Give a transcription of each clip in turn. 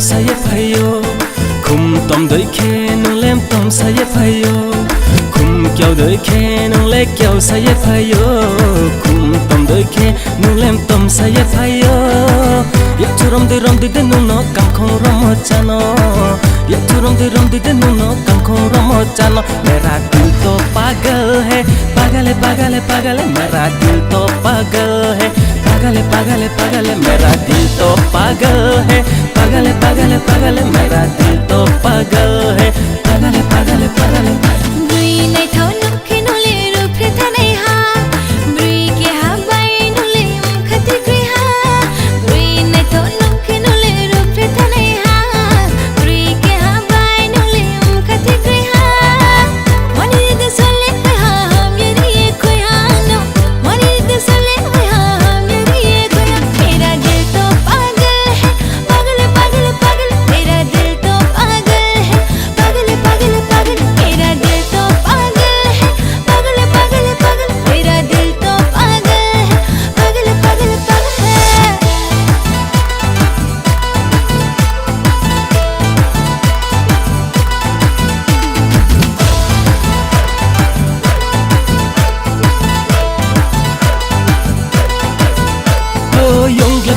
saye phayo khum tom doi khe nung lem tom saye phayo khum kyau doi khe nung le kyau saye phayo khum tom doi khe nung lem tom saye phayo ya churom de nung no kam khong rom chano ya churom de nung no kam khong rom chano mera dil to pagal hai pagal hai pagal hai pagal hai mera dil to pagal hai पागल है पागल है पागल है मेरा दिल तो पागल है पागल है पागल है पागल है मेरा दिल तो पागल है पागल है पागल है पागल है ब्री नहीं था नुखे नुले रूप था नहीं हा ब्री के हा बाई नुले खती ग्री हा ब्री नहीं था नुखे नुले रूप था नहीं हा ब्री के हा बाई नुले खती ग्री हा मनी दे सोले पे हा हम ये कोई हा नो मनी दे सोले पे हा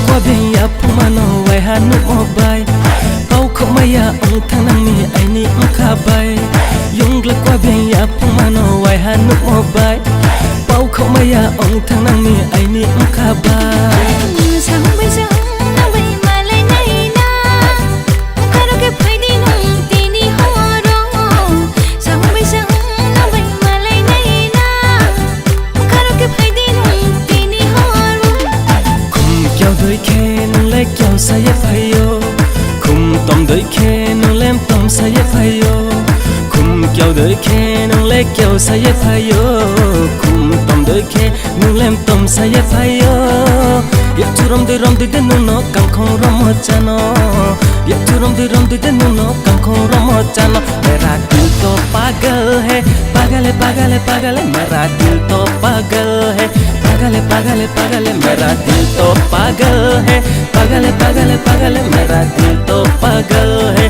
qua bên ya pumano wai hanu obai pau khóc maya ông thang nang mi ai ni ông kha bai yung le qua bên ya pumano wai hanu obai pau khóc maya ông thang nang mi ai ni ông kha bai sao bây giờ na vậy mà lại này na kha đâu cái phải đi nung tin đi ho ro sao bây giờ na vậy mà lại này na kha đâu cái phải đi nung tin đi ho ro kyau doi khe nung le kyau saye phayo khum tom doi khe nung lem tom saye phayo khum kyau doi khe nung le kyau saye phayo khum tom doi khe nung lem tom saye phayo ya churom de nung no kam khong rom chano ya churom de nung no kam khong rom chano mera dil to pagal hai pagal hai pagal hai pagal hai mera dil to pagal hai पागल है पागल है पागल है मेरा दिल तो पागल है पागल है पागल है पागल है मेरा दिल तो पागल है